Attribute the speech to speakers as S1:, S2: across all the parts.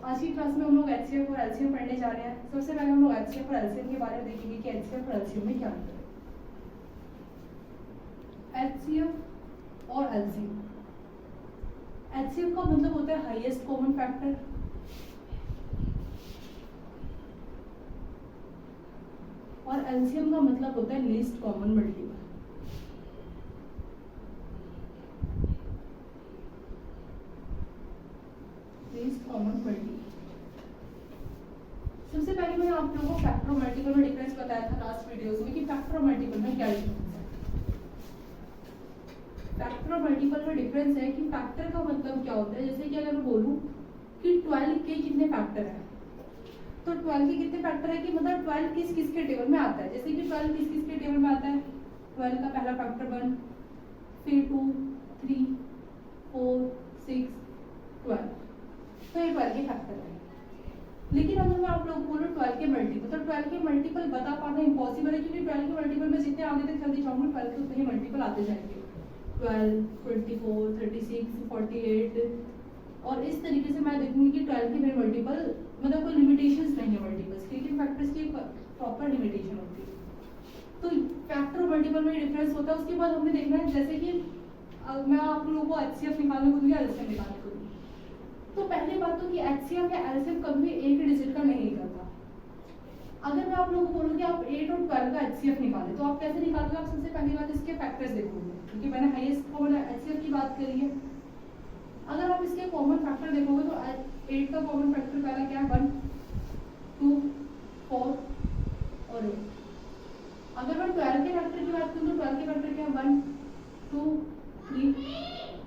S1: आज की क्लास में हम लोग एचसीएफ और एलसीएम पढ़ने जा रहे हैं। सबसे पहले हम लोग एचसीएफ और एलसीएम के बारे में देखेंगे कि एचसीएफ और एलसीएम में क्या अंतर है। एचसीएफ और एलसीएम, एचसीएफ का मतलब होता है हाईएस्ट कॉमन फैक्टर, और एलसीएम का मतलब होता है least common multiple. Least common multiple. सबसे पहले मैंने आप लोगों को फैक्टर और मल्टीपल में डिफरेंस बताया था लास्ट वीडियोस में कि फैक्टर और मल्टीपल में क्या डिफरेंस है। फैक्टर और मल्टीपल में डिफरेंस है कि फैक्टर का मतलब क्या होता है, जैसे कि अगर मैं बोलूं कि 12 के कितने फैक्टर हैं, तो 12 के कितने फैक्टर है कि मतलब 12 किस किस के टेबल में आता है। जैसे कि 12 किस किस के टेबल में आता है, 12 का पहला फैक्टर 1, फिर 2, 3, 4, 6, 12, तो ये 12 के फैक्टर है। लेकिन अगर मैं आप लोग बोलूँ 12 के मल्टीपल, तो 12 के मल्टीपल बता पाना इम्पॉसिबल है, क्योंकि 12 के मल्टीपल में जितने आगे तक जल्दी जाऊंगे 12 के उतने ही मल्टीपल आते जाएंगे। 12, 24, 36, 48, और इस तरीके से मैं देखूंगी कि 12 के मेरे मल्टीपल मतलब कोई लिमिटेशंस नहीं है मल्टीपल्स की, लेकिन फैक्टर्स की प्रॉपर लिमिटेशन होती है। तो फैक्टर और मल्टीपल में डिफरेंस होता है। उसके बाद हमें देखना है, जैसे कि मैं आप लोगों को एचसीएफ निकालने को दूंगी, एलसीएम निकालने को दूंगी, तो पहली बात तो कि एचसीएफ या एलसीएम कभी भी एक ही डिजिट का नहीं निकलता। अगर मैं आप लोगों को बोलूँ कि आप 8 और 12 का एचसीएफ निकालें, तो आप कैसे निकालोगे? आप सबसे पहली बात इसके फैक्टर्स देखोगे, क्योंकि मैंने हाईएस्ट कॉमन एचसीएफ की बात करी है। अगर आप इसके कॉमन फैक्टर देखोगे तो 8 का कॉमन फैक्टर पहला क्या है, 1, 2, 4 और 8। अगर मैं 12 के फैक्टर की बात करूँ तो 12 के फैक्टर क्या है, 1, 2, 3,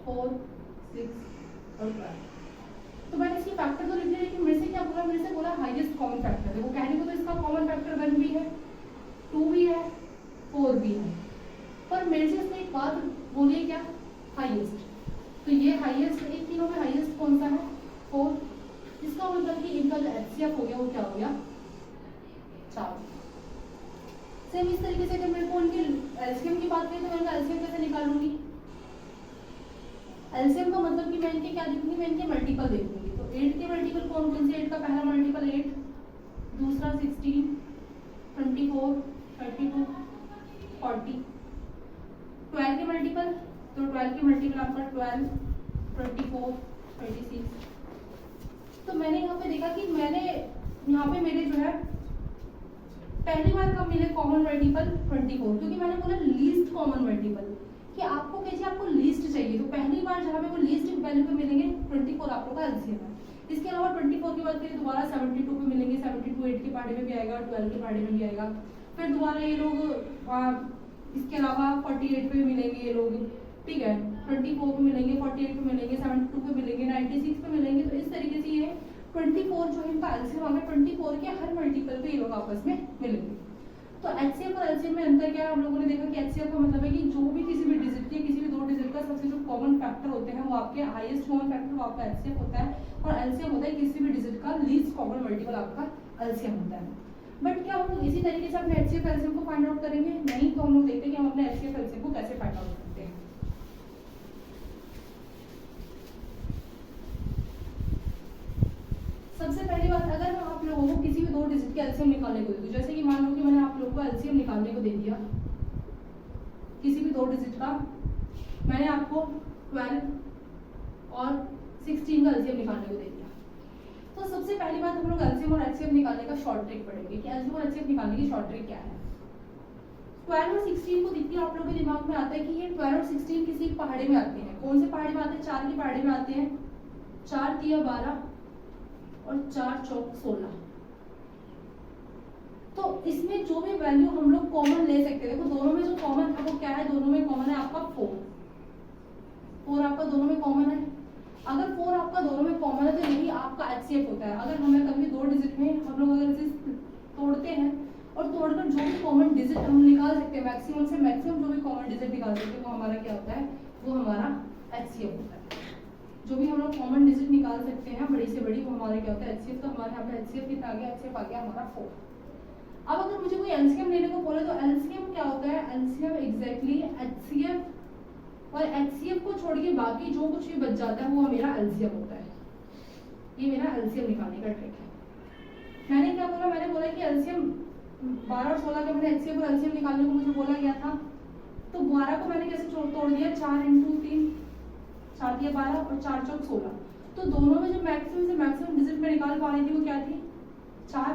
S1: 4, 6 और 12। तो मैंने इसके फैक्टर तो लिख दिया, लेकिन मेरे से क्या बोला, मेरे से बोला हाईएस्ट कॉमन फैक्टर है। वो कहने को तो इसका कॉमन फैक्टर 1 भी है, 2 भी है, 4 भी है, पर मेरे से इसने एक बात बोली है, क्या, हाईएस्ट। तो ये हाईएस्ट, इन तीनों में हाईएस्ट कौन सा है, 4। इसका मतलब कि इनका जो एचसीएफ हो गया वो क्या हो गया, 4। सेम इस तरीके से अगर मेरे को उनके एलसीएम की बात करें तो मैं इनका एलसीएम कैसे निकालूंगी? एलसीएम का मतलब कि मैं इनके क्या देखूंगी, मैं इनके मल्टीपल देखूंगी। तो 8 के मल्टीपल कौन कौन से? 8 का पहला मल्टीपल 8, दूसरा 16, 24, 32, 40। 12 के मल्टीपल, तो 12 के मल्टीपल आपका 12, 24, 36। तो मैंने यहाँ पे देखा कि मैंने यहाँ पे मेरे जो है पहली बार कब मिले कॉमन मल्टीपल, 24, क्योंकि मैंने बोला लीस्ट कॉमन मल्टीपल कि आपको कैसे, आपको लीस्ट चाहिए। तो पहली बार जहाँ पे वो लीस्ट वैल्यू पे मिलेंगे 24 आप लोग का एलसीएम है। इसके अलावा 24 के बाद फिर दोबारा 72 पे मिलेंगे, 72 8 के पहाड़े में भी आएगा, 12 के पहाड़े में भी आएगा। फिर दोबारा ये लोग इसके अलावा 48 पे मिलेंगे ये लोग, ठीक है, 24 पे मिलेंगे, 48 पे मिलेंगे, 72 पे मिलेंगे, 96 पे मिलेंगे। तो इस तरीके से ये 24 जो इनका एलसीएम आ गया, 24 के हर मल्टीपल पे ये लोग आपस में मिलेंगे। तो एचसीएफ और एलसीएम में अंतर क्या है? हम लोगों ने देखा कि एचसीएफ का मतलब है कि जो भी किसी भी डिजिट के, किसी भी दो डिजिट का सबसे जो कॉमन फैक्टर होते हैं वो आपके हाईएस्ट कॉमन फैक्टर वो आपका एचसीएफ होता है, और एलसीएम होता है किसी भी डिजिट का लीस्ट कॉमन मल्टीपल आपका एलसीएम होता है। बट क्या हम लोग इसी तरीके से अपने एचसीएफ एलसीएम को फाइंड आउट करेंगे? नहीं। तो हम लोग देखते हैं कि हम अपने एचसीएफ एलसीएम को कैसे फाइंड आउट करते हैं। सबसे पहली बात, अगर मैं आप लोगों को किसी भी दो डिजिट के एलसीएम निकालने को दूं, जैसे कि मान लो कि मैंने आप लोगों को एलसीएम निकालने को दे दिया किसी भी दो डिजिट का, मैंने आपको 12 और 16 का एलसीएम निकालने को दे दिया। तो सबसे पहली बात हम लोग एलसीएम और एचसीएफ निकालने का शॉर्ट ट्रिक पढ़ेंगे कि एलसीएम और एचसीएफ निकालने की शॉर्ट ट्रिक क्या है। 12 और 16 को दिखती है आप लोगों के दिमाग में आता है कि ये 12 और 16 किसी पहाड़े में आते हैं। कौन से पहाड़े में आते हैं? 4 के पहाड़े में आते हैं। 4 तिया 12 और 4 चौक 16। तो इसमें जो भी वैल्यू हम लोग कॉमन ले सकते हैं, देखो दोनों में जो कॉमन है वो क्या है? दोनों में कॉमन है आपका 4 आपका दोनों में कॉमन है। अगर 4 आपका दोनों में कॉमन है तो यही आपका एचसीएफ होता है। अगर हमें कभी दो डिजिट में हम लोग अगर इसे तोड़ते हैं और तोड़कर जो भी कॉमन डिजिट हम निकाल सकते हैं, मैक्सिमम से मैक्सिमम जो भी कॉमन डिजिट निकाल सकते हैं, वो हमारा क्या होता है? वो हमारा एचसीएफ होता है। जो भी हम लोग कॉमन डिजिट निकाल सकते हैं बड़ी से बड़ी, वो हमारे क्या होता है? एचसीएफ। तो हमारे यहाँ पे एचसीएफ कितना आ गया? एचसीएफ आ गया हमारा 4। अब अगर मुझे कोई एलसीएम लेने को बोले तो एलसीएम क्या होता है? एलसीएम एग्जैक्टली एचसीएफ, और एचसीएफ को छोड़ के बाकी जो कुछ भी बच जाता है वो मेरा एलसीएम होता है। ये मेरा एलसीएम निकालने का ट्रिक है। मैंने क्या बोला, मैंने बोला कि एलसीएम 12 और 16 का मैंने एचसीएफ और एलसीएम निकालने को मुझे बोला गया था। तो 12 को मैंने कैसे तोड़ दिया, 4 × 3, 4 दिया 12 और 4 चौक 16। तो दोनों में जो मैक्सिमम से मैक्सिमम डिजिट में निकाल पा रही थी वो क्या थी, 4।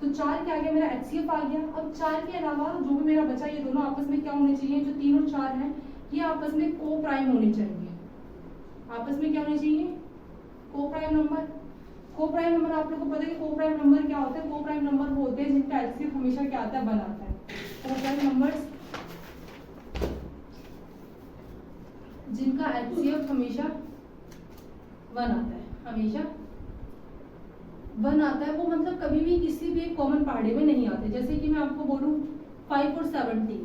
S1: तो 4 क्या आ गया, मेरा एचसीएफ आ गया। अब 4 के अलावा जो भी मेरा बचा, ये दोनों आपस में क्या होने चाहिए, जो 3 और 4 है ये आपस में को प्राइम होने चाहिए। आपस में क्या होने चाहिए, को प्राइम नंबर। को प्राइम नंबर आप लोगों को पता है कि को प्राइम नंबर क्या होता है, को प्राइम नंबर वो होते हैं जिनका एचसीएफ हमेशा क्या आता है, 1 आता है। को प्राइम नंबर्स जिनका एचसीएफ हमेशा 1 आता है, हमेशा 1 आता है, वो मतलब कभी भी किसी भी एक कॉमन पहाड़े में नहीं आते। जैसे कि मैं आपको बोलूं 5 और 17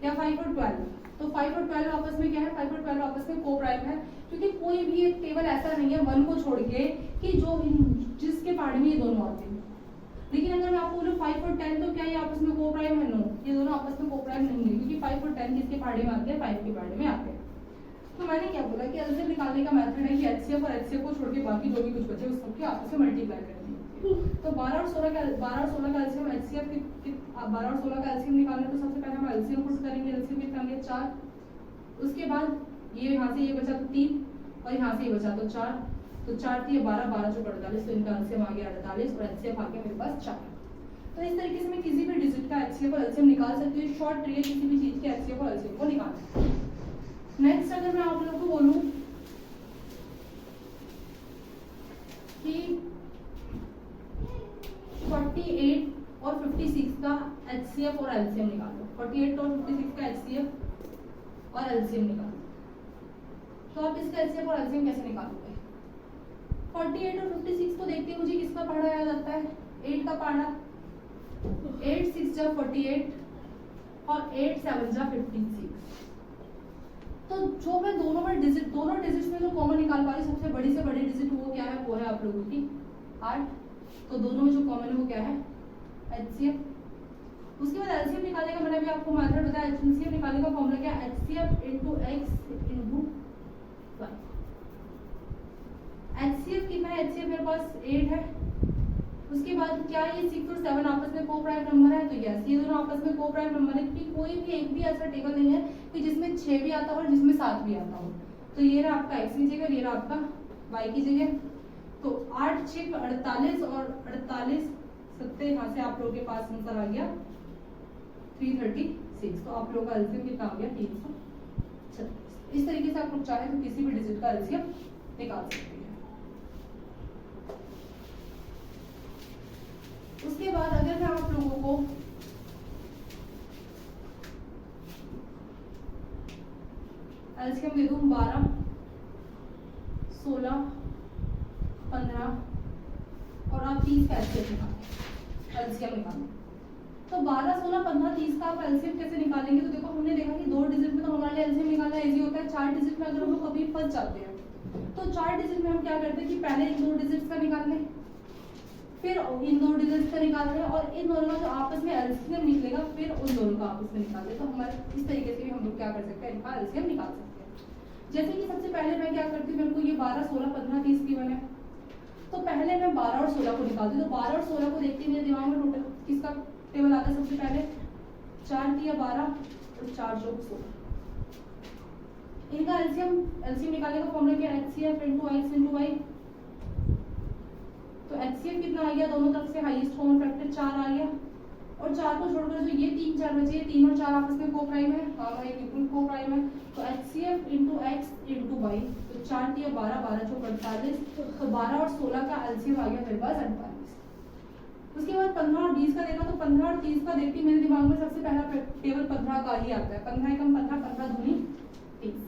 S1: या 5 और 12, तो 5 और 12 आपस में क्या है, 5 और 12 आपस में को प्राइम है, क्योंकि कोई भी एक टेबल ऐसा नहीं है 1 को छोड़ के कि जो जिसके पहाड़े में ये दोनों आते हैं। लेकिन अगर मैं आपको बोलूं 5 और 10, तो क्या ये आपस में को प्राइम है, नो, ये दोनों आपस में को प्राइम नहीं है, क्योंकि 5 और 10 किसके पहाड़े में आते हैं, 5 के पहाड़े में आते हैं। तो मैंने क्या बोला कि एलसीएम निकालने का मेथड है कि एचसीएफ और एचसीएफ को छोड़ के बाकी जो भी कुछ बचे उसको के आपस में मल्टीप्लाई कर देंगे। तो 12 और 16 का एलसीएम एचसीएफ 12 और 16 का एलसीएम निकालना, तो सबसे पहले हम एलसीएम पुट करेंगे। एलसीएम कितना गया, 4। उसके बाद ये यहाँ से ये बचा तो 3 और यहाँ से ये बचा तो 4। तो 4 थी 12, 12 चौक 48, तो इनका एलसीएम आ गया 48 और एचसीएफ आ गया मेरे पास 4। तो इस तरीके से मैं किसी भी डिजिट का एचसीएफ और एलसीएम निकाल सकती हूँ। शॉर्ट ट्रिक है किसी भी चीज के एचसीएफ और एलसीएम को निकालना। नेक्स्ट अगर मैं आप लोगों को बोलूं कि 48 और 56 का एचसीएफ और एलसीएम निकालो, 48 और 56 का एचसीएफ और एलसीएम निकालो, तो आप इसका एचसीएफ और एलसीएम कैसे निकालोगे? 48 और 56 को देखते मुझे किसका पहाड़ा याद आता है, 8 का पहाड़ा। 8 6 जा 48 और 8 7 जा 56। तो जो मैं दोनों डिजिट्स में जो कॉमन निकाल पा रही हूँ, सबसे बड़ी से बड़ी डिजिट वो क्या है, वो है आप लोगों की 8। तो दोनों में जो कॉमन है वो क्या है, एचसीएफ। उसके बाद एलसीएम निकालने का मैंने भी आपको मेथड बताया। एलसीएम निकालने का फॉर्मूला क्या है, एचसीएफ × x × y। एचसीएफ कितना है, एचसीएफ मेरे पास 8 है। उसके बाद क्या ये 6 और 7 आपस में को प्राइम नंबर है, तो यस ये दोनों आपस में को प्राइम नंबर है, क्योंकि कोई भी एक भी ऐसा टेबल नहीं है कि जिसमें 6 भी आता हो और जिसमें 7 भी आता हो। तो ये रहा आपका x की जगह, ये रहा आपका y की जगह। तो 8 6 48 और 48 सत्ते यहाँ से आप लोगों के पास आंसर आ गया 336। तो आप लोगों का एलसीएम कितना आ गया, 336। इस तरीके से आप लोग चाहे तो किसी भी डिजिट का एलसीएम निकाल सकते हैं। उसके बाद अगर मैं आप लोगों को एलसीएम दे दूं 12 16 15 और आप 30 का एलसीएम निकालें। तो 12 16 15 30 का आप एलसीएम कैसे निकालेंगे? तो देखो हमने देखा कि 2 डिजिट में तो हमारे लिए एलसीएम निकालना इजी होता है। 4 डिजिट में अगर हम लोग कभी फंस जाते हैं तो 4 डिजिट में हम क्या करते हैं कि पहले इन 2 डिजिट्स का निकाल लें, फिर इन 2 डिजिट्स का निकाल लें और इन दोनों का जो आपस में एलसीएम निकलेगा फिर उन दोनों का आपस में निकाल लें। तो हमारे इस तरीके से भी हम लोग क्या कर सकते हैं, इनका एलसीएम निकाल सकते हैं। जैसे कि सबसे पहले मैं क्या करती हूँ, मेरे को ये 12 16 15 30 की बने, तो पहले मैं 12 और 16 को निकालती हूँ। तो 12 और 16 को देखते ही मेरे दिमाग में टोटल किसका टेबल आता है, सबसे पहले 4 दिया 12 और 4 चौक 16। इनका एलसीएम निकालने का फॉर्मूला क्या है, एचसीएफ × x × y। तो एचसीएफ कितना आ गया, दोनों तरफ से हाईएस्ट कॉमन फैक्टर 4 आ गया, और 4 को छोड़कर जो ये 3 4 बचे, 3 और 4 आपस में को प्राइम है। हाँ भाई बिल्कुल को प्राइम है। तो एचसीएफ × x × y, तो 4 दिया 12 12 चौक 48, तो 12 और 16 का एलसीएम आ गया मेरे पास 48। उसके बाद 15 और 20 का देखा, तो 15 और 30 का देखती मेरे दिमाग में सबसे पहला टेबल 15 का ही आता है। 15 एकम 15 15 दूनी 30।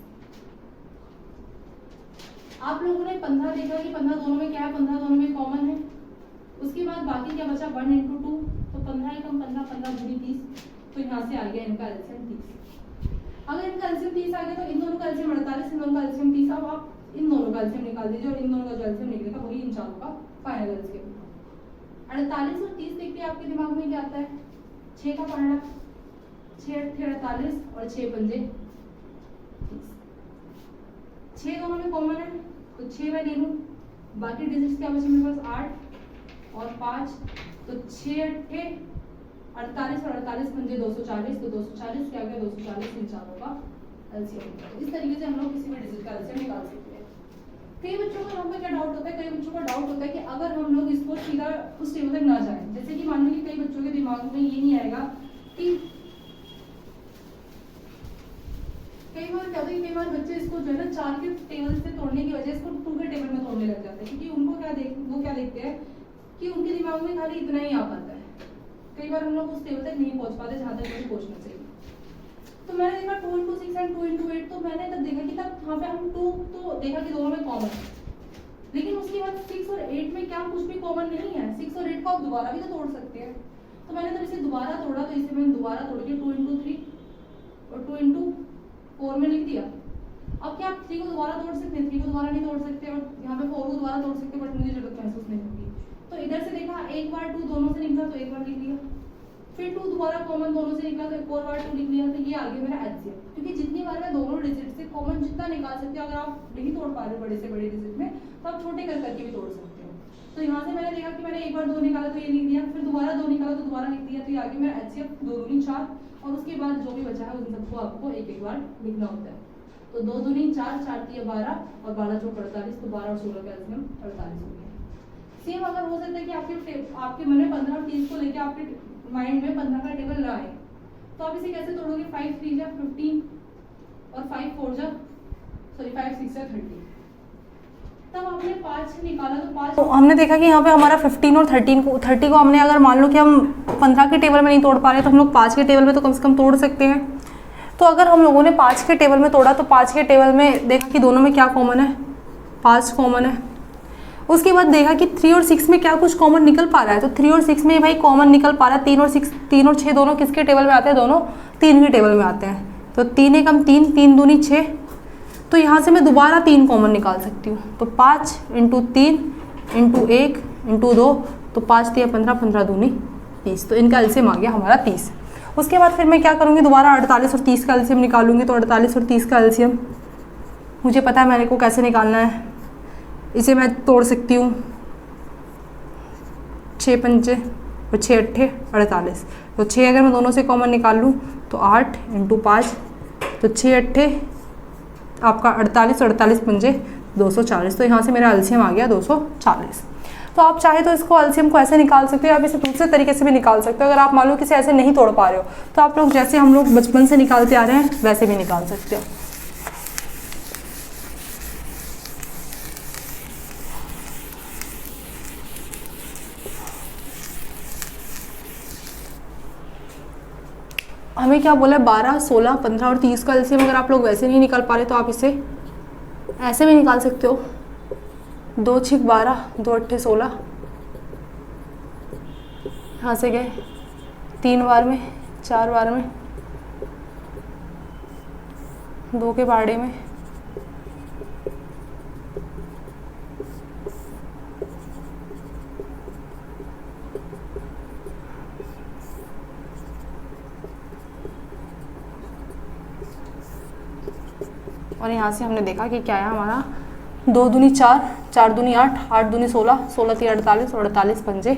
S1: आप लोगों ने 15 देखा कि 15 दोनों में क्या है, 15 दोनों में कॉमन है। उसके बाद बाकी क्या बचा, 1 × 2, तो 15 एकम 15 15 दूनी 30। तो यहाँ से आ गया इनका एलसीएम 30। अगर इनका एलसीएम 30 आ गया तो इन दोनों का एलसीएम 48, इन दोनों का एलसीएम 30। अब आप इन दोनों का एलसीएम निकाल दीजिए और इन दोनों का जो एलसीएम निकलेगा वही इन चारों का फाइनल एलसीएम। 48 और 30 देखते हैं आपके दिमाग में क्या आता है, 6 का पहाड़ा, 6 48 और 6 पंजे 30। 6 दोनों में कॉमन है, तो 6 मैं ले लूं, बाकी डिजिट्स क्या बचे मेरे पास 8 और 5, तो 6 अट्ठे 48 और 48 पंजे 240, तो 240 क्या गया 240 इन चारों का एलसीएम। इस तरीके से हम लोग किसी भी डिजिट का एलसीएम निकाल सकते हैं। कई बच्चों को यहाँ पे क्या डाउट होता है, कई बच्चों का डाउट होता है कि अगर हम लोग इसको सीधा उस टेबल तक ना जाए, जैसे कि मान लो कि कई बच्चों के दिमाग में ये नहीं आएगा कि कई बार क्या होता है, कई बार बच्चे इसको जो है ना 4 के टेबल से तोड़ने की वजह से इसको 2 के टेबल में तोड़ने लग जाते हैं, क्योंकि उनको क्या देखते हैं कि उनके दिमाग में खाली इतना ही आ पाता है। कई बार हम लोग उस टेबल तक नहीं पहुंच पाते जहां तक हमें पहुंचना चाहिए। तो मैंने देखा 2 into 6 एंड 2 into 8, तो मैंने तब देखा कि तब वहाँ पे हम 2 तो देखा कि दोनों में कॉमन है, लेकिन उसके बाद 6 और 8 में क्या कुछ भी कॉमन नहीं है। 6 और 8 को आप दोबारा भी तो तोड़ सकते हैं। तो मैंने तब इसे दोबारा तोड़ा, तो इसे मैंने दोबारा तोड़ के 2 into 3 और 2 into 4 में लिख दिया। अब क्या आप 3 को दोबारा तोड़ सकते हैं? 3 को दोबारा नहीं तोड़ सकते, और यहाँ पे 4 को दोबारा तोड़ सकते, बट मुझे जरूरत महसूस नहीं होगी। तो इधर से देखा एक बार 2 दोनों से निकला तो एक बार लिख लिया, फिर 2 दोबारा कॉमन दोनों से निकला तो एक और बार 2 लिख लिया। तो ये आ गया मेरा एचसीएफ, क्योंकि जितनी बार मैं दोनों डिजिट से कॉमन जितना निकाल सकते हो, अगर आप नहीं तोड़ पा रहे बड़े से बड़े डिजिट में, तो आप छोटे कर करके भी तोड़ सकते हो। तो यहाँ से मैंने देखा कि मैंने एक बार 2 निकाला तो ये लिख दिया, फिर दोबारा 2 निकाला तो दोबारा लिख दिया। तो ये आ गया मेरा एचसीएफ 2 दूनी 4, और उसके बाद जो भी बचा है उन सबको आपको एक एक बार लिखना होता है। तो 2 दूनी 4, 4 3 12 और 12 चौक 48, तो 12 और 16 का एलसीएम 48 हो गया। सेम अगर हो सकता है कि आपके मन में 15 और 30 को लेके आपके माइंड में 15 का टेबल ना आए, तो आप इसे कैसे तोड़ोगे? 5 3 जा 15 और 5 4 जा 5 6 जा 30। तब हमने 5 निकाला तो 5,
S2: तो हमने देखा कि यहाँ पे हमारा 15 और 30 को हमने, अगर मान लो कि हम 15 के टेबल में नहीं तोड़ पा रहे, तो हम लोग 5 के टेबल में तो कम से कम तोड़ सकते हैं। तो अगर हम लोगों ने 5 के टेबल में तोड़ा, तो 5 के टेबल में देखा कि दोनों में क्या कॉमन है? 5 कॉमन है। उसके बाद देखा कि 3 और 6 में क्या कुछ कॉमन निकल पा रहा है, तो 3 और 6 में भाई कॉमन निकल पा रहा है। 3 और 6 दोनों किसके टेबल में आते हैं? दोनों 3 के टेबल में आते हैं। तो 3 एकम 3, 3 दूनी 6, तो यहाँ से मैं दोबारा 3 कॉमन निकाल सकती हूँ। तो 5 × 3 × 1 × 2, तो 5 3 15, 15 दूनी 30, तो इनका एलसीएम आ गया हमारा 30। उसके बाद फिर मैं क्या करूँगी? दोबारा 48 और 30 का एलसीएम निकालूंगी। तो 48 और 30 का एलसीएम मुझे पता है मेरे को कैसे निकालना है। इसे मैं तोड़ सकती हूँ 6 पंजे और 6 अट्ठे 48, तो 6 अगर मैं दोनों से कॉमन निकाल लूँ तो 8 × 5, तो 6 अट्ठे आपका 48 और 48 पंजे 240, तो यहाँ से मेरा एलसीएम आ गया 240। तो आप चाहे तो इसको एलसीएम को ऐसे निकाल सकते हो, आप इसे दूसरे तरीके से भी निकाल सकते हो। अगर आप मान लो किसी ऐसे नहीं तोड़ पा रहे हो, तो आप लोग जैसे हम लोग बचपन से निकालते आ रहे हैं वैसे भी निकाल सकते हो। हमें क्या बोला है? 12 16 15 और 30 का एलसीएम अगर आप लोग वैसे नहीं निकाल पा रहे, तो आप इसे ऐसे भी निकाल सकते हो। 2 6 12, 2 8 16, यहाँ से गए 3 बार में, 4 बार में, 2 के बाड़े में, और यहाँ से हमने देखा कि क्या है हमारा 2 दूनी 4, 4 दूनी 8, 8 दूनी 16, 16 3 48 और 48 पंजे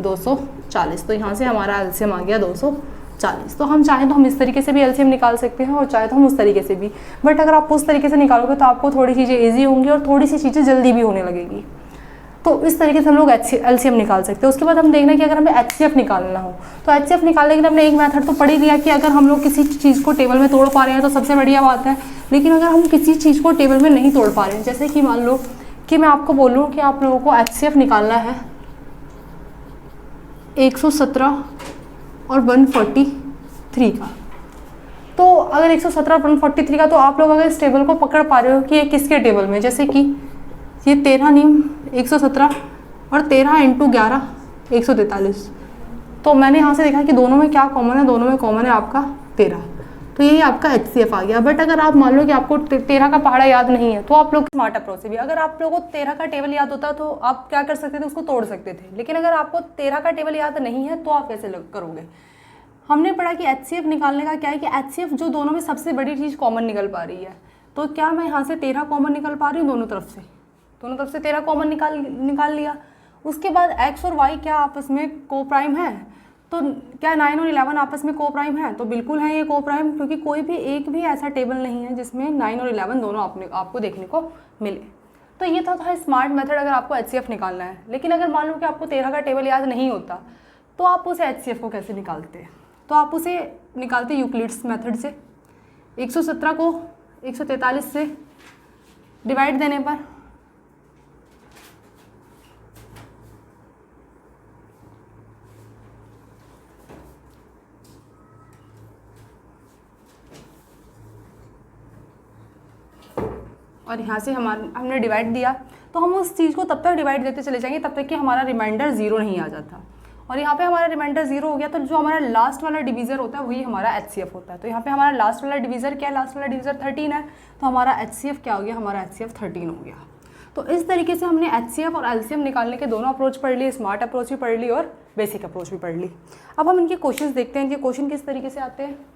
S2: 240, तो यहाँ से हमारा एलसीएम आ गया 240। तो हम चाहें तो हम इस तरीके से भी एलसीएम निकाल सकते हैं, और चाहे तो हम उस तरीके से भी, बट अगर आप उस तरीके से निकालोगे तो आपको थोड़ी चीज़ें ईजी होंगी और थोड़ी सी चीज़ें जल्दी भी होने लगेगी। तो इस तरीके से हम लोग एलसीएम निकाल सकते हैं। उसके बाद हम देखना कि अगर हमें एचसीएफ निकालना हो, तो एचसीएफ निकालने के लिए हमने एक मेथड तो पढ़ ही लिया कि अगर हम लोग किसी चीज़ को टेबल में तोड़ पा रहे हैं तो सबसे बढ़िया बात है। लेकिन अगर हम किसी चीज़ को टेबल में नहीं तोड़ पा रहे हैं, जैसे कि मान लो कि मैं आपको बोलूँ कि आप लोगों को एचसीएफ निकालना है 117 और 143 का, तो अगर 117 और 143 का, तो आप लोग अगर इस टेबल को पकड़ पा रहे हो कि ये किसके टेबल में, जैसे कि ये 13 नीम 117 और 13 × 11 143, तो मैंने यहाँ से देखा कि दोनों में क्या कॉमन है? दोनों में कॉमन है आपका 13, तो यही आपका एचसीएफ आ गया। बट अगर आप मान लो कि आपको 13 का पहाड़ा याद नहीं है, तो आप लोग स्मार्ट अप्रोच से भी, अगर आप लोगों को 13 का टेबल याद होता तो आप क्या कर सकते थे? उसको तोड़ सकते थे। लेकिन अगर आपको 13 का टेबल याद नहीं है तो आप कैसे करोगे? हमने पढ़ा कि एचसीएफ निकालने का क्या है कि एचसीएफ जो दोनों में सबसे बड़ी चीज़ कॉमन निकल पा रही है, तो क्या मैं यहाँ से 13 कॉमन निकल पा रही हूँ दोनों तरफ से? दोनों तरफ से 13 कॉमन निकाल लिया। उसके बाद x और y क्या आपस में को प्राइम है, तो क्या 9 और 11 आपस में को प्राइम है, तो बिल्कुल है ये को प्राइम, क्योंकि कोई भी एक भी ऐसा टेबल नहीं है जिसमें 9 और 11 दोनों आपको देखने को मिले। तो ये था स्मार्ट मेथड अगर आपको HCF निकालना है। लेकिन अगर मान लो कि आपको 13 का टेबल याद नहीं होता तो आप उसे HCF को कैसे निकालते हैं, तो आप उसे निकालते यूक्लिड्स मेथड से। 117 को 143 से डिवाइड देने पर और यहाँ से हमने डिवाइड दिया, तो हम उस चीज़ को तब तक डिवाइड देते चले जाएंगे तब तक कि हमारा रिमाइंडर 0 नहीं आ जाता। और यहाँ पे हमारा रिमाइंडर 0 हो गया, तो जो हमारा लास्ट वाला डिवीज़र होता है वही हमारा HCF होता है। तो यहाँ पे हमारा लास्ट वाला डिवीज़र क्या है, लास्ट वाला डिवीज़र 13 है, तो हमारा HCF क्या हो गया, हमारा HCF 13 हो गया। तो इस तरीके से हमने HCF और LCM निकालने के दोनों अप्रोच पढ़ ली, स्मार्ट अप्रोच भी पढ़ ली और बेसिक अप्रोच भी पढ़ ली। अब हम इनके क्वेश्चन देखते हैं, इनके क्वेश्चन किस तरीके से आते हैं।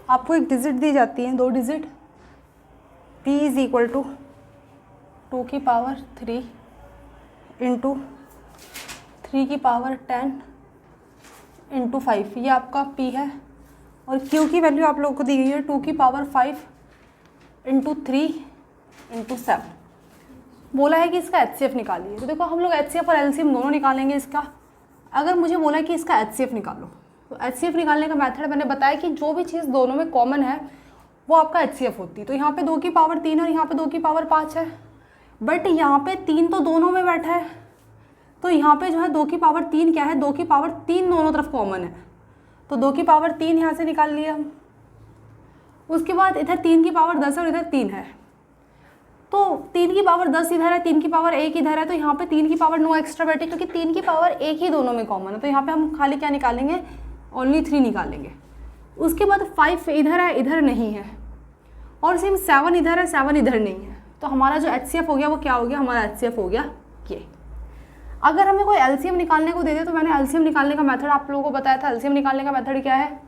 S2: आपको एक डिजिट दी जाती है, 2 digit, p is equal to 2 की पावर 3 इंटू 3 की पावर 10 इंटू 5, ये आपका p है। और q की वैल्यू आप लोगों को दी गई है 2 की पावर 5 इंटू 3 इंटू 7। बोला है कि इसका HCF निकालिए। तो देखो हम लोग HCF और LCM दोनों निकालेंगे इसका। अगर मुझे बोला है कि इसका HCF निकालो, तो HCF निकालने का मेथड मैंने बताया कि जो भी चीज़ दोनों में कॉमन है वो आपका HCF होती है। तो यहाँ पे 2 की पावर 3 और यहाँ पे 2 की पावर 5 है, बट यहाँ पे 3 तो दोनों में बैठा है, तो यहाँ पे जो है 2 की पावर 3 क्या है, 2 की पावर 3 दोनों तरफ कॉमन है, तो 2 की पावर 3 यहाँ से निकाल लिया हम। उसके बाद इधर 3 की पावर 10 और इधर 3 है, तो 3 की पावर 10 इधर है, 3 की पावर 1 इधर है, तो यहाँ पे 3 की पावर नो एक्स्ट्रा बैठी, क्योंकि 3 की पावर 1 ही दोनों में कॉमन है। तो यहाँ पे हम खाली क्या निकालेंगे, ओनली 3 निकालेंगे। उसके बाद 5 इधर है, इधर नहीं है, और सेम 7 इधर है, 7 इधर नहीं है, तो हमारा जो HCF हो गया वो क्या हो गया, हमारा HCF हो गया ये। अगर हमें कोई LCM निकालने को दे दे, तो मैंने LCM निकालने का मेथड आप लोगों को बताया था। LCM निकालने का मेथड क्या है,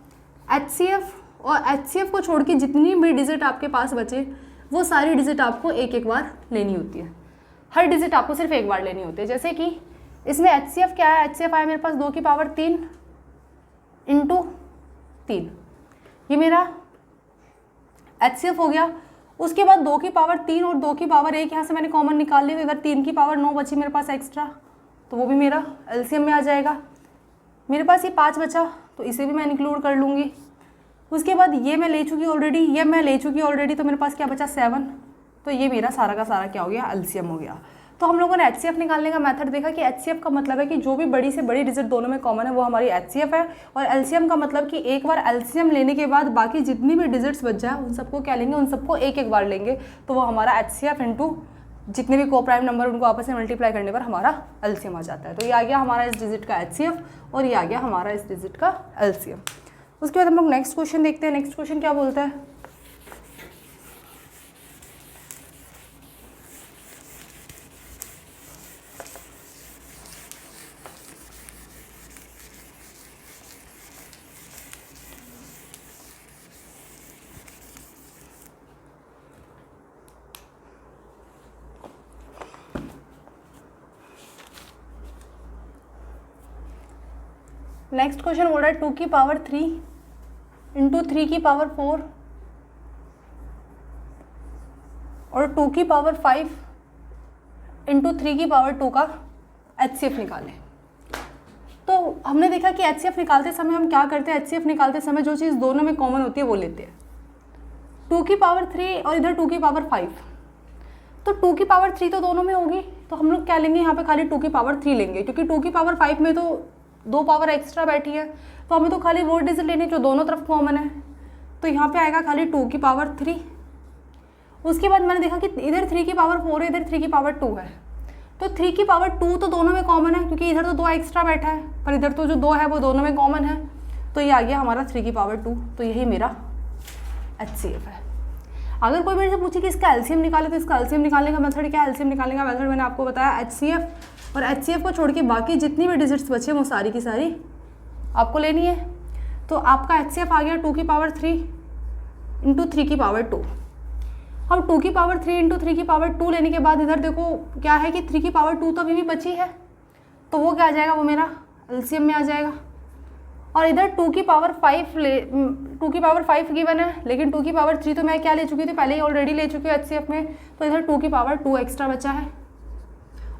S2: HCF और HCF को छोड़ के जितनी भी डिजिट आपके पास बचे वो सारी डिजिट आपको एक एक बार लेनी होती है। हर डिजिट आपको सिर्फ एक बार लेनी होती है। जैसे कि इसमें HCF क्या है, HCF आया मेरे पास 2 की पावर 3 इंटू 3, ये मेरा HCF हो गया। उसके बाद 2 की पावर 3 और 2 की पावर 1 यहाँ से मैंने कॉमन निकाल ली, तो इधर 3 की पावर 9 बची मेरे पास एक्स्ट्रा, तो वो भी मेरा LCM में आ जाएगा। मेरे पास ये 5 बचा, तो इसे भी मैं इंक्लूड कर लूँगी। उसके बाद ये मैं ले चुकी ऑलरेडी, ये मैं ले चुकी ऑलरेडी, तो मेरे पास क्या बचा 7, तो ये मेरा सारा का सारा क्या हो गया, LCM हो गया। तो हम लोगों ने HCF निकालने का मेथड देखा कि HCF का मतलब है कि जो भी बड़ी से बड़ी डिजिट दोनों में कॉमन है वो हमारी HCF है, और LCM का मतलब कि एक बार LCM लेने के बाद बाकी जितनी भी डिजिट्स बच जाए उन सबको क्या लेंगे, उन सबको एक एक बार लेंगे, तो वो हमारा HCF इंटू जितने भी को प्राइम नंबर उनको आपस में मल्टीप्लाई करने पर हमारा LCM आ जाता है। तो ये आ गया हमारा इस डिजिट का HCF और ये आ गया हमारा इस डिजिट का LCM। उसके बाद हम लोग नेक्स्ट क्वेश्चन देखते हैं। नेक्स्ट क्वेश्चन क्या बोलता है, नेक्स्ट क्वेश्चन बोल रहा है 2 की पावर 3 इंटू 3 की पावर 4 और 2 की पावर 5 इंटू 3 की पावर 2 का HCF निकालें। तो हमने देखा कि HCF निकालते समय हम क्या करते हैं, HCF निकालते समय जो चीज़ दोनों में कॉमन होती है वो लेते हैं। 2 की पावर 3 और इधर 2 की पावर 5, तो 2 की पावर 3 तो दोनों में होगी, तो हम लोग क्या लेंगे, यहाँ पे खाली 2 की पावर 3 लेंगे, क्योंकि 2 की पावर 5 में तो 2 पावर एक्स्ट्रा बैठी है, तो हमें तो खाली वो डिजिट लेनी जो दोनों तरफ कॉमन है, तो यहाँ पे आएगा खाली 2 की पावर 3। उसके बाद मैंने देखा कि इधर 3 की पावर 4 है, इधर 3 की पावर 2 है, तो 3 की पावर 2 तो दोनों में कॉमन है, क्योंकि इधर तो 2 एक्स्ट्रा बैठा है, पर इधर तो जो 2 है वो दोनों में कॉमन है, तो ये आ गया हमारा 3 की पावर 2, तो यही मेरा HCF है। अगर कोई मेरे से पूछे कि इसका एलसीएम निकाले तो इसका एलसीएम निकालने का मेथड क्या है? एलसीएम निकालने का मेथड मैंने आपको बताया HCF, और HCF को छोड़ के बाकी जितनी भी डिजिट्स बचे वो सारी की सारी आपको लेनी है। तो आपका HCF आ गया 2 की पावर 3 इंटू 3 की पावर 2। अब 2 की पावर 3 इंटू 3 की पावर 2 लेने के बाद इधर देखो क्या है कि 3 की पावर 2 तो अभी भी बची है, तो वो क्या आ जाएगा, वो मेरा एलसीएम में आ जाएगा। और इधर 2 की पावर 5 गिवन है, लेकिन 2 की पावर 3 तो मैं क्या ले चुकी थी, पहले ही ऑलरेडी ले चुकी हूँ HCF में, तो इधर 2 की पावर 2 एक्स्ट्रा बचा है।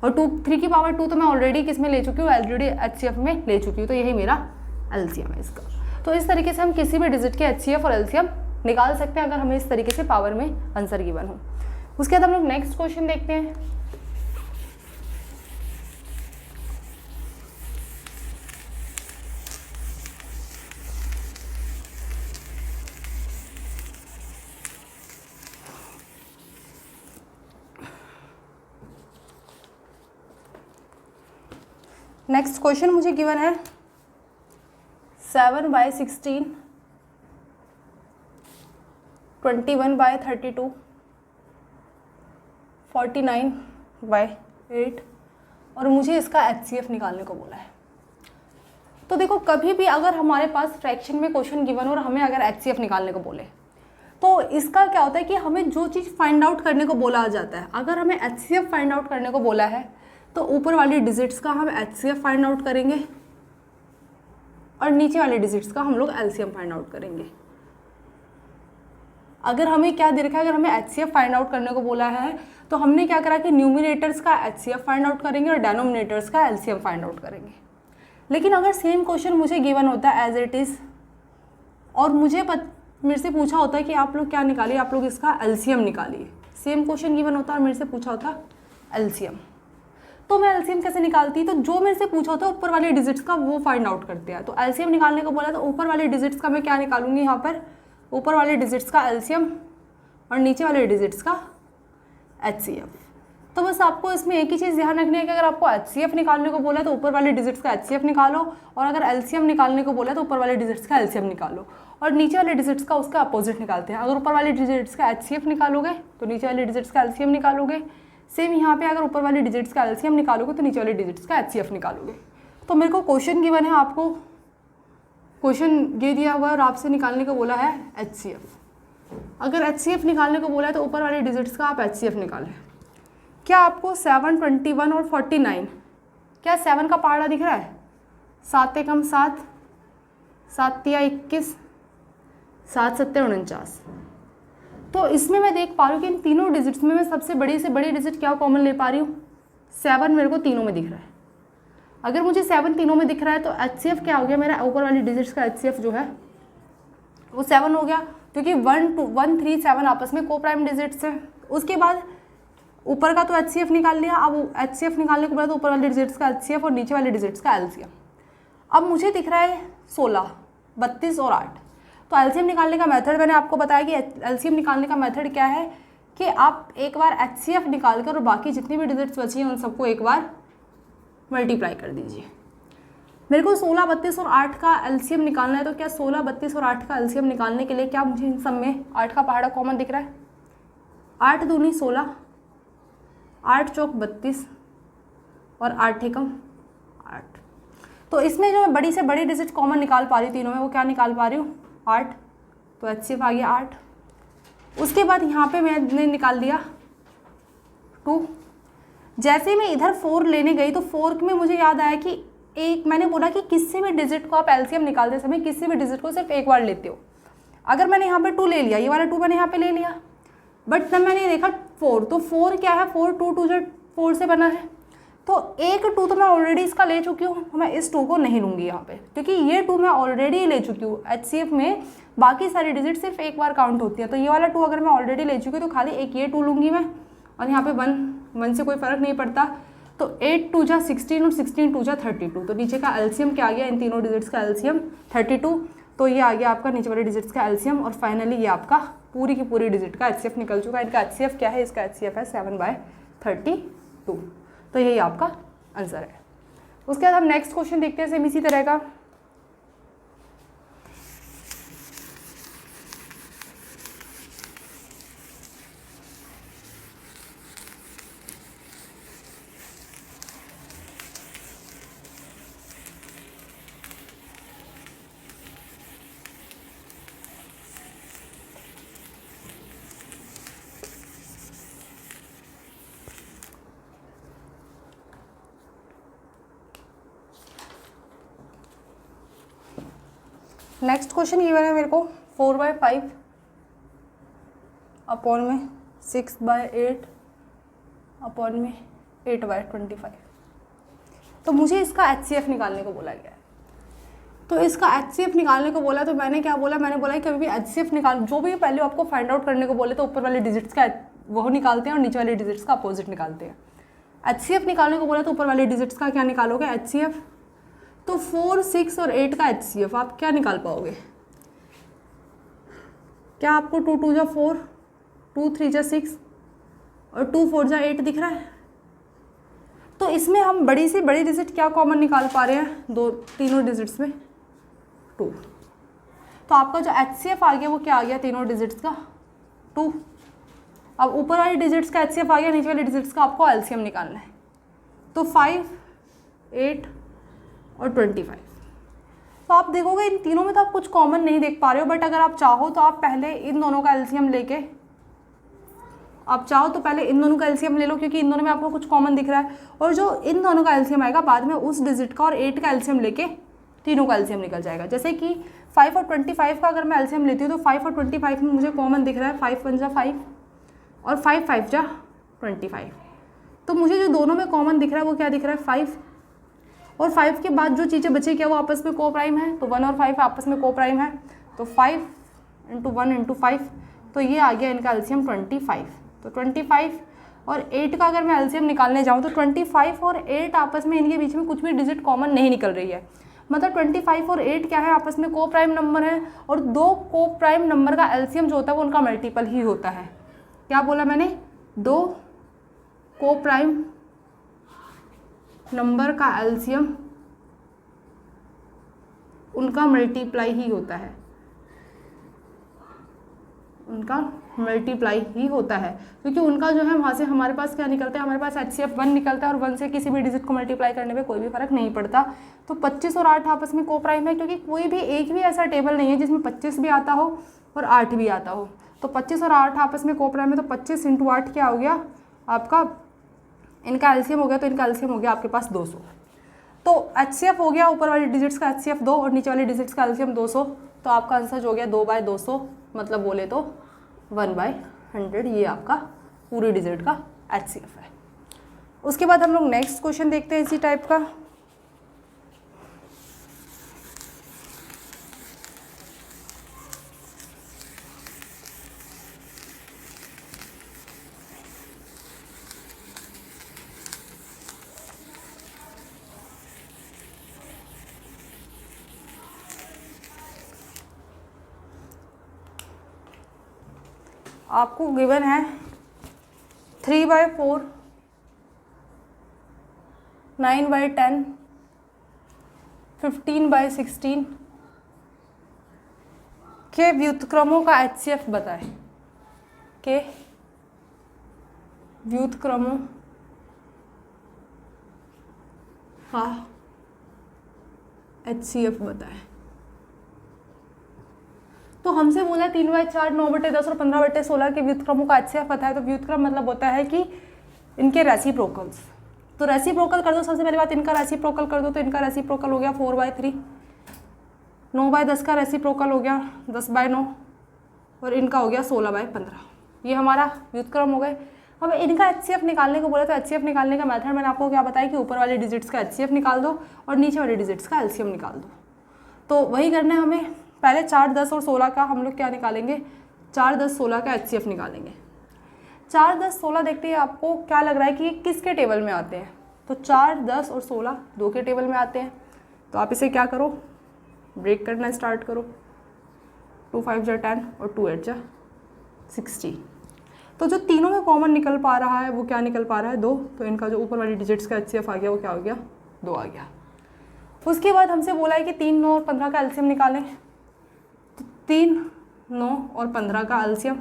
S2: और 3 की पावर 2 तो मैं ऑलरेडी किस में ले चुकी हूँ, ऑलरेडी HCF में ले चुकी हूँ, तो यही मेरा एलसीएम है इसका। तो इस तरीके से हम किसी भी डिजिट के HCF और एलसीएम निकाल सकते हैं अगर हमें इस तरीके से पावर में आंसर गिवन हो। उसके बाद हम लोग नेक्स्ट क्वेश्चन देखते हैं। नेक्स्ट क्वेश्चन मुझे गिवन है 7/16, 21/32, 49/8 और मुझे इसका HCF निकालने को बोला है। तो देखो कभी भी अगर हमारे पास फ्रैक्शन में क्वेश्चन गिवन हो और हमें अगर HCF निकालने को बोले तो इसका क्या होता है कि हमें जो चीज़ फाइंड आउट करने को बोला जाता है, अगर हमें HCF फाइंड आउट करने को बोला है तो ऊपर वाली डिजिट्स का हम HCF फाइंड आउट करेंगे और नीचे वाले डिजिट्स का हम लोग LCM फाइंड आउट करेंगे। अगर हमें क्या दे रखा है, अगर हमें HCF फाइंड आउट करने को बोला है तो हमने क्या करा कि न्यूमिनेटर्स का HCF फाइंड आउट करेंगे और डेनोमिनेटर्स का LCM फाइंड आउट करेंगे। लेकिन अगर सेम क्वेश्चन मुझे गिवन होता है एज इट इज़ और मेरे से पूछा होता है कि आप लोग क्या निकालिए, आप लोग इसका LCM निकालिए, सेम क्वेश्चन गिवन होता है और मेरे से पूछा होता LCM, तो मैं LCM कैसे निकालती? तो जो मेरे से पूछा होता है ऊपर वाले डिजिट्स का वो फाइंड आउट करते हैं। तो LCM निकालने को बोला तो ऊपर वाले डिजिट्स का मैं क्या निकालूंगी, यहाँ पर ऊपर वाले डिजिट्स का LCM और नीचे वाले डिजिट्स का HCF। तो बस आपको इसमें एक ही चीज़ ध्यान रखनी है कि अगर आपको HCF निकालने को बोला है तो ऊपर वाले डिजिट्स का HCF निकालो, और अगर LCM निकालने को बोला है तो ऊपर वाले डिजिट्स का LCM निकालो, और नीचे वाले डिजिट्स का उसका अपोजिट निकालते हैं। अगर ऊपर वाले डिजिट्स का HCF निकालोगे तो नीचे वाले डिजिट्स का LCM निकालोगे। सेम यहाँ पे अगर ऊपर वाले डिजिट्स का LCM निकालोगे तो नीचे वाले डिजिट्स का HCF निकालोगे। तो मेरे को क्वेश्चन गिवन है, आपको क्वेश्चन ये दिया हुआ है और आपसे निकालने को बोला है HCF। अगर HCF निकालने को बोला है तो ऊपर वाले डिजिट्स का आप HCF निकालें। क्या आपको 7, 21 और 49, क्या 7 का पहाड़ा दिख रहा है? 7 एकम 7, 7 तिया 21, 7 सत्ते 49। तो इसमें मैं देख पा रही हूँ कि इन तीनों डिजिट्स में मैं सबसे बड़ी से बड़ी डिजिट क्या कॉमन ले पा रही हूँ? 7 मेरे को तीनों में दिख रहा है। अगर मुझे 7 तीनों में दिख रहा है तो HCF क्या हो गया मेरा? ऊपर वाली डिजिट्स का HCF जो है वो 7 हो गया, क्योंकि 1, 2, 1, 3, 7 आपस में को प्राइम डिजिट्स हैं। उसके बाद ऊपर का तो HCF निकाल लिया, अब HCF निकालने के बाद ऊपर वाले डिजिट्स का HCF और नीचे वाले डिजिट्स का LCM। अब मुझे दिख रहा है 16, 32 और 8। तो LCM निकालने का मेथड मैंने आपको बताया कि LCM निकालने का मेथड क्या है कि आप एक बार HCF निकाल कर और बाकी जितनी भी डिजिट्स बची हैं उन सबको एक बार मल्टीप्लाई कर दीजिए। मेरे को 16, 32 और 8 का LCM निकालना है, तो क्या 16, 32 और 8 का LCM निकालने के लिए क्या मुझे इन सब में 8 का पहाड़ा कॉमन दिख रहा है? 8 दूनी 16, 8 चौक 32 और 8 एकम 8। तो इसमें जो मैं बड़ी से बड़ी डिजिट कॉमन निकाल पा रही हूँ तीनों में, वो क्या निकाल पा रही हूँ? 8। तो HCF आ गया 8। उसके बाद यहाँ पे मैंने निकाल दिया 2। जैसे मैं इधर 4 लेने गई तो 4 में मुझे याद आया कि एक मैंने बोला कि किसी भी डिजिट को आप LCM निकालते समय किसी भी डिजिट को सिर्फ एक बार लेते हो। अगर मैंने यहाँ पे 2 ले लिया, ये वाला 2 मैंने यहाँ पे ले लिया, बट तब मैंने देखा 4, तो 4 क्या है? 4 2 4 से बना है, तो एक 2 तो मैं ऑलरेडी इसका ले चुकी हूँ, तो मैं इस 2 को नहीं लूँगी यहाँ पे, क्योंकि ये 2 मैं ऑलरेडी ले चुकी हूँ। HCF में बाकी सारी डिजिट सिर्फ एक बार काउंट होती है, तो ये वाला 2 अगर मैं ऑलरेडी ले चुकी हूँ तो खाली एक ये 2 लूँगी मैं, और यहाँ पे 1 से कोई फ़र्क नहीं पड़ता। तो 8 2 जा 16 और 16 2 जा 32। तो नीचे का LCM क्या आ गया? इन तीनों डिजिट्स का LCM 32। तो ये आ गया आपका नीचे वाले डिजिट्स का LCM, और फाइनली ये आपका पूरी की पूरी डिजिट का HCF निकल चुका है। इनका HCF क्या है? इसका HCF है 7/32। तो यही आपका आंसर है। उसके बाद हम नेक्स्ट क्वेश्चन देखते हैं सेम इसी तरह का। नेक्स्ट क्वेश्चन ये है मेरे को 4/5 अपॉन में 6/8 अपॉन में 8/25। तो मुझे इसका HCF निकालने को बोला गया है। तो इसका HCF निकालने को बोला तो मैंने क्या बोला, मैंने बोला कि कभी भी HCF निकाल, जो भी पहले आपको फाइंड आउट करने को बोले तो ऊपर वाले डिजिट्स का वो निकालते हैं और नीचे वाले डिजिट्स का अपोजिट निकालते हैं। HCF निकालने को बोला तो ऊपर वाले डिजिट्स का क्या निकालोगे, HCF। तो 4, 6 और 8 का HCF आप क्या निकाल पाओगे? क्या आपको 2 2 जा 4, 2 3 जा 6 और 2 4 जा 8 दिख रहा है? तो इसमें हम बड़ी से बड़ी डिजिट क्या कॉमन निकाल पा रहे हैं, तीनों डिजिट्स में 2। तो आपका जो HCF आ गया वो क्या आ गया, तीनों डिजिट्स का 2। अब ऊपर वाले डिजिट्स का HCF आ गया, नीचे वाले डिजिट्स का आपको LCM निकालना है। तो 5, 8 और 25। तो आप देखोगे इन तीनों में तो आप कुछ कॉमन नहीं देख पा रहे हो, बट अगर आप चाहो तो आप पहले इन दोनों का LCM लेके, आप चाहो तो पहले इन दोनों का LCM ले लो क्योंकि इन दोनों में आपको कुछ कॉमन दिख रहा है, और जो इन दोनों का LCM आएगा बाद में उस डिजिट का और 8 का LCM लेके तीनों का LCM निकल जाएगा। जैसे कि 5 और 25 का अगर मैं LCM लेती हूँ तो 5 और 25 में मुझे कॉमन दिख रहा है 5 1 जा 5 और 5 5 जा 25। तो मुझे जो दोनों में कॉमन दिख रहा है वो क्या दिख रहा है, 5। और 5 के बाद जो चीज़ें बची क्या वो आपस में को प्राइम है, तो 1 और 5 आपस में को प्राइम है, तो 5 × 1 × 5, तो ये आ गया इनका LCM 25। तो 25 और 8 का अगर मैं LCM निकालने जाऊँ तो 25 और 8 आपस में, इनके बीच में कुछ भी डिजिट कॉमन नहीं निकल रही है। मतलब 25 और 8 क्या है, आपस में को प्राइम नंबर है, और 2 को प्राइम नंबर का LCM जो होता है वो उनका मल्टीपल ही होता है। क्या बोला मैंने, 2 को प्राइम नंबर का LCM उनका मल्टीप्लाई ही होता है, उनका मल्टीप्लाई ही होता है, क्योंकि उनका जो है वहाँ से हमारे पास क्या निकलता है, हमारे पास HCF 1 निकलता है, और 1 से किसी भी डिजिट को मल्टीप्लाई करने में कोई भी फर्क नहीं पड़ता। तो 25 और 8 आपस में को प्राइम है, क्योंकि कोई भी एक भी ऐसा टेबल नहीं है जिसमें 25 भी आता हो और 8 भी आता हो। तो 25 और 8 आपस में को प्राइम है, तो 25 × 8 क्या हो गया आपका, इनका LCM हो गया, तो इनका LCM हो गया आपके पास 200। तो HCF हो गया ऊपर वाले डिजिट्स का HCF 2 और नीचे वाले डिजिट्स का LCM 200। तो आपका आंसर हो गया 2/200, मतलब बोले तो 1/100। ये आपका पूरी डिजिट का HCF है। उसके बाद हम लोग नेक्स्ट क्वेश्चन देखते हैं इसी टाइप का। आपको गिवन है 3/4, 9/10, 15/16 के व्युत्क्रमों का HCF बताएं। के व्युत्क्रमों का HCF बताएं। तो हमसे बोला 3/4, 9/10 और 15/16 के व्युत्क्रमों का HCF पता है। तो व्युत्क्रम मतलब होता है कि इनके रेसिप्रोकल्स। तो रेसिप्रोकल कर दो, सबसे पहली बात इनका रेसिप्रोकल कर दो। तो इनका रेसिप्रोकल हो गया 4/3, 9/10 का रेसिप्रोकल हो गया 10/9 और इनका हो गया 16/15। ये हमारा व्युत्क्रम हो गए। अब इनका HCF निकालने को बोला तो HCF निकालने का मेथड मैंने आपको क्या बताया कि ऊपर वाले डिजिट्स का HCF निकाल दो और नीचे वाले डिजिट्स का LCM निकाल दो। तो वही करना है हमें। पहले 4, 10 और 16 का हम लोग क्या निकालेंगे, 4, 10, 16 का HCF निकालेंगे। 4, 10, 16 देखते हैं आपको क्या लग रहा है कि किसके टेबल में आते हैं। तो 4, 10 और 16 2 के टेबल में आते हैं। तो आप इसे क्या करो, ब्रेक करना स्टार्ट करो। 2 5 जा 10 और 2 8 जा 60। तो जो तीनों में कॉमन निकल पा रहा है वो क्या निकल पा रहा है, 2। तो इनका जो ऊपर वाली डिजिट्स का HCF आ गया वो क्या हो गया, 2 आ गया। उसके बाद हमसे बोला है कि 3, 9 और 15 का LCM निकालें। तो 3, 9 और 15 का LCM।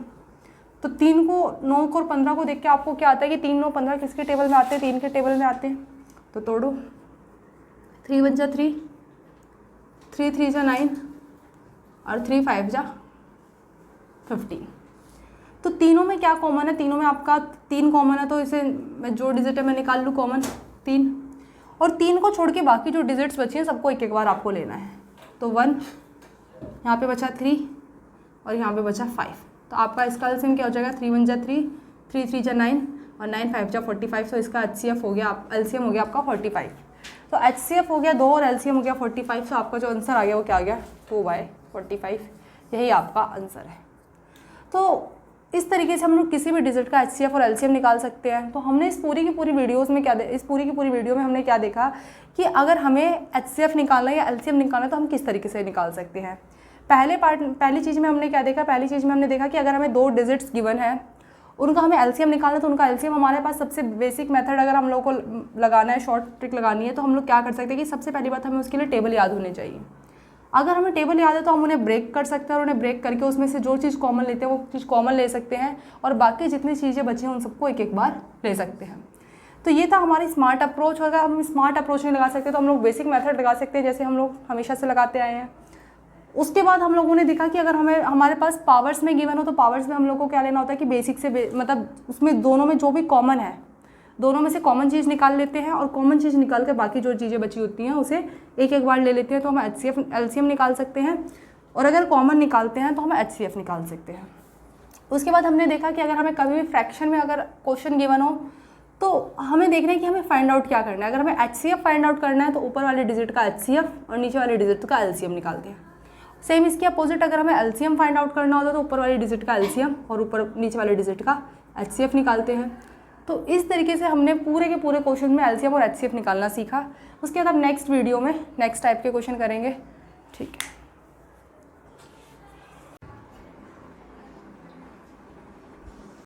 S2: तो 3 को, 9 को और 15 को देख के आपको क्या आता है कि 3, 9, 15 किसके टेबल में आते हैं, 3 के टेबल में आते हैं। तो तोड़ो, 3 1 जा 3, 3 3 जा 9 और 3 5 जा 15। तो तीनों में क्या कॉमन है, तीनों में आपका 3 कॉमन है। तो इसे मैं जो डिजिट है मैं निकाल लूँ कॉमन 3, और 3 को छोड़ के बाकी जो डिजिट्स बची हैं सबको एक एक बार आपको लेना है। तो 1 यहाँ पे बचा 3 और यहाँ पे बचा 5। तो आपका इसका एलसीएम क्या हो जाएगा, 3 1 जा 3, 3 3 जा 9 और 9 5 जा 45। तो इसका एचसीएफ हो गया, एलसीएम हो गया आपका 45। तो एचसीएफ हो गया 2 और एलसीएम हो गया 45। तो आपका जो आंसर आ गया वो क्या आ गया, 2/45। यही आपका आंसर है। तो इस तरीके से हम लोग किसी भी डिजिट का एचसीएफ और एलसीएम निकाल सकते हैं। तो हमने इस पूरी की पूरी वीडियोस में इस पूरी की पूरी वीडियो में हमने क्या देखा कि अगर हमें एचसीएफ निकालना है या एलसीएम निकालना है तो हम किस तरीके से निकाल सकते हैं। पहली चीज़ में हमने क्या देखा, पहली चीज़ में हमने देखा कि अगर हमें 2 डिजिट्स गिवन है, उनका हमें एलसीएम निकालना है तो उनका एलसीएम हमारे पास सबसे बेसिक मेथड अगर हम लोग को लगाना है, शॉर्ट ट्रिक लगानी है, तो हम लोग क्या कर सकते हैं कि सबसे पहली बात हमें उसके लिए टेबल याद होनी चाहिए। अगर हमें टेबल याद है तो हम उन्हें ब्रेक कर सकते हैं और उन्हें ब्रेक करके उसमें से जो चीज़ कॉमन लेते हैं वो चीज़ कॉमन ले सकते हैं और बाकी जितनी चीज़ें बची हैं उन सबको एक एक बार ले सकते हैं। तो ये था हमारी स्मार्ट अप्रोच। अगर हम स्मार्ट अप्रोच नहीं लगा सकते तो हम लोग बेसिक मेथड लगा सकते हैं, जैसे हम लोग हमेशा से लगाते आए हैं। उसके बाद हम लोगों ने देखा कि अगर हमारे पास पावर्स में गिवन हो तो पावर्स में हम लोग को क्या लेना होता है कि बेसिक से मतलब उसमें दोनों में जो भी कॉमन है, दोनों में से कॉमन चीज़ निकाल लेते हैं और कॉमन चीज़ निकाल कर बाकी जो चीज़ें बची होती हैं उसे एक एक बार ले लेते हैं। तो हम एलसीएम निकाल सकते हैं और अगर कॉमन निकालते हैं तो हम एचसीएफ निकाल सकते हैं। उसके बाद हमने देखा कि अगर हमें कभी भी फ्रैक्शन में अगर क्वेश्चन गिवन हो तो हमें देखना है कि हमें फाइंड आउट क्या करना है। अगर हमें एचसीएफ फाइंड आउट करना है तो ऊपर वाले डिजिट का एचसीएफ और नीचे वाले डिजिट का एलसीएम निकालते हैं। सेम इसके अपोजिट अगर हमें एलसीएम फाइंड आउट करना होता है तो ऊपर वाले डिजिट का एलसीएम और ऊपर नीचे वाले डिजिट का एचसीएफ निकालते हैं। तो इस तरीके से हमने पूरे के पूरे क्वेश्चन में एलसीएम और एचसीएफ निकालना सीखा। उसके बाद अब नेक्स्ट वीडियो में नेक्स्ट टाइप के क्वेश्चन करेंगे। ठीक है।